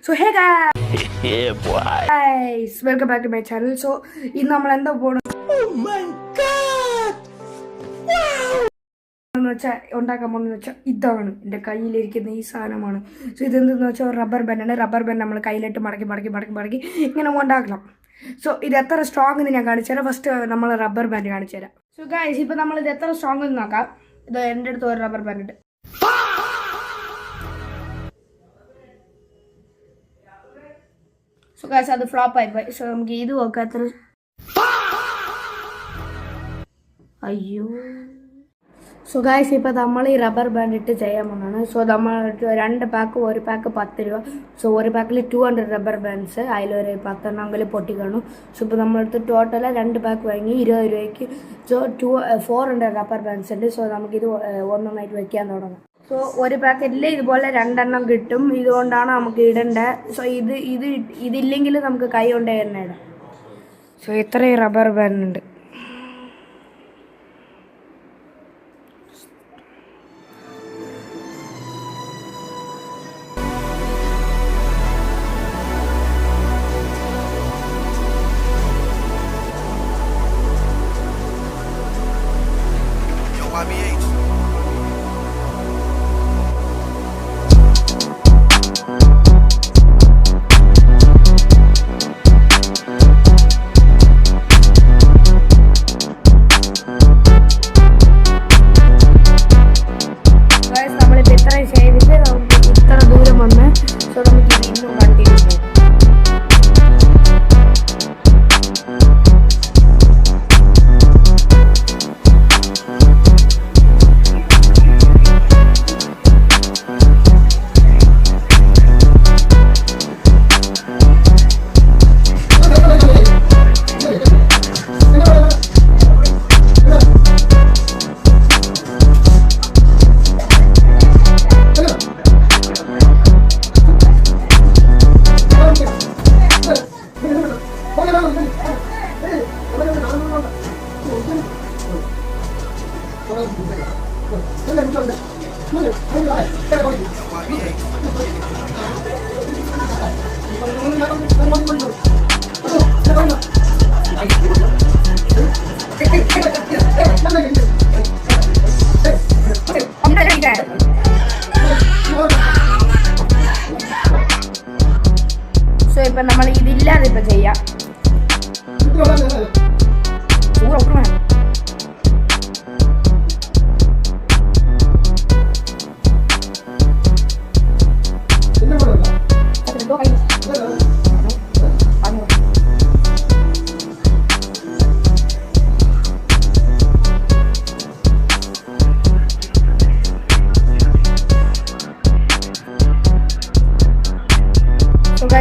So hey guys, welcome back to my channel. So ഇന്ന് നമ്മൾ എന്താ പോണ ഉണ്ടാക്കാൻ പോകുന്നതെന്ന് വെച്ചാൽ ഇതാണ് എൻ്റെ കയ്യിലിരിക്കുന്ന ഈ സാധനമാണ്. സോ ഇതെന്തെന്ന് വെച്ചാൽ റബ്ബർ ബാൻഡാണ്. റബ്ബർ ബാൻഡ് നമ്മൾ കയ്യിലിട്ട് മടക്കി ഇങ്ങനെ ഉണ്ടാക്കണം. സോ ഇത് എത്ര സ്ട്രോങ് എന്ന് ഞാൻ കാണിച്ചു തരാം. ഫസ്റ്റ് നമ്മൾ റബ്ബർ ബാൻഡ് കാണിച്ചു തരാം. സോ ഗൈസ്, ഇപ്പം നമ്മളിത് എത്ര സ്ട്രോങ് എന്ന് നോക്കാം. ഇത് എൻ്റെ അടുത്ത് ഒരു റബ്ബർ ബാൻഡ് ഉണ്ട്. സോ ഗൈസ്, അത് ഫ്ലോപ്പ് ആയിപ്പോയി. സോ നമുക്ക് ഇത് നോക്കാം എത്ര. അയ്യോ. സോ ഗൈസ്, ഇപ്പോൾ നമ്മൾ ഈ റബ്ബർ ബാൻഡ് ഇട്ട് ചെയ്യാൻ പോകുന്നതാണ്. സോ നമ്മൾ 2 പാക്ക്, ഒരു പാക്ക് 10 രൂപ. സോ ഒരു പാക്കിൽ 200 റബ്ബർ ബാൻഡ്സ്, അതിലൊരു 10 പൊട്ടി കാണും. സോ ഇപ്പോൾ നമ്മളടുത്ത് ടോട്ടൽ 2 പാക്ക് വാങ്ങി 20 രൂപയ്ക്ക്. സോ 400 റബ്ബർ ബാൻഡ്സ് ഉണ്ട്. സോ നമുക്കിത് ഒന്നൊന്നായിട്ട് വെക്കാൻ തുടങ്ങാം. സോ ഒരു പാക്കറ്റിൽ ഇതുപോലെ 2 കിട്ടും. ഇതുകൊണ്ടാണ് നമുക്ക് ഇടേണ്ടത്. സോ ഇതില്ലെങ്കിൽ നമുക്ക് കൈ കൊണ്ട് തന്നെ ഇടാം. സോ ഇത്രയും റബ്ബർ ബാൻഡ് ഉണ്ട്. ചെയ്തിട്ട് നമുക്ക് ഇത്ര ദൂരം വന്ന്. സോ നമുക്ക് ഇന്നും കണ്ടിന്യൂ ചെയ്യാം. സോ ഇപ്പൊ നമ്മൾ ഇതില്ലാതെ ഇപ്പൊ ചെയ്യാം.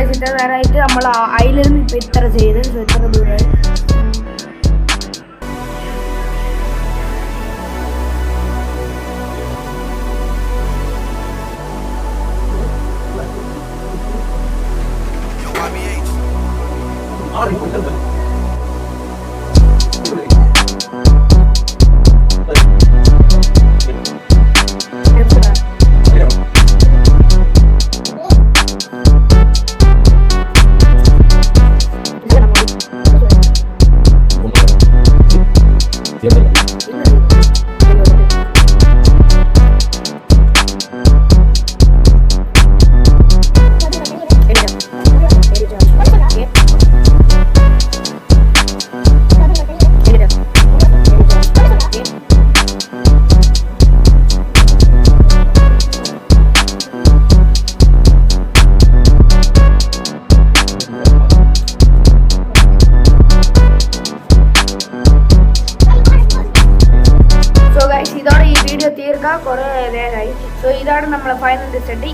ഇതിന്റെ നേരമായിട്ട് നമ്മൾ അതിലിരുന്ന് ഇപ്പം ഇത്ര ചെയ്ത് ഇത്ര ദൂരമായി. ഇതോടെ ഈ വീഡിയോ തീർക്കാൻ കുറേ നേരമായി. സോ ഇതാണ് നമ്മളെ ഫൈനൽ റിസൾട്ട്.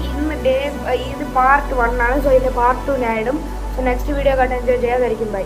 ഇത് പാർട്ട് 1 ആണ്. സോ ഇതിൻ്റെ പാർട്ട് 2 ഞാൻ ഇടും. സോ നെക്സ്റ്റ് വീഡിയോ കണ്ട് എൻജോയ് ചെയ്യാതായിരിക്കും. ബൈ.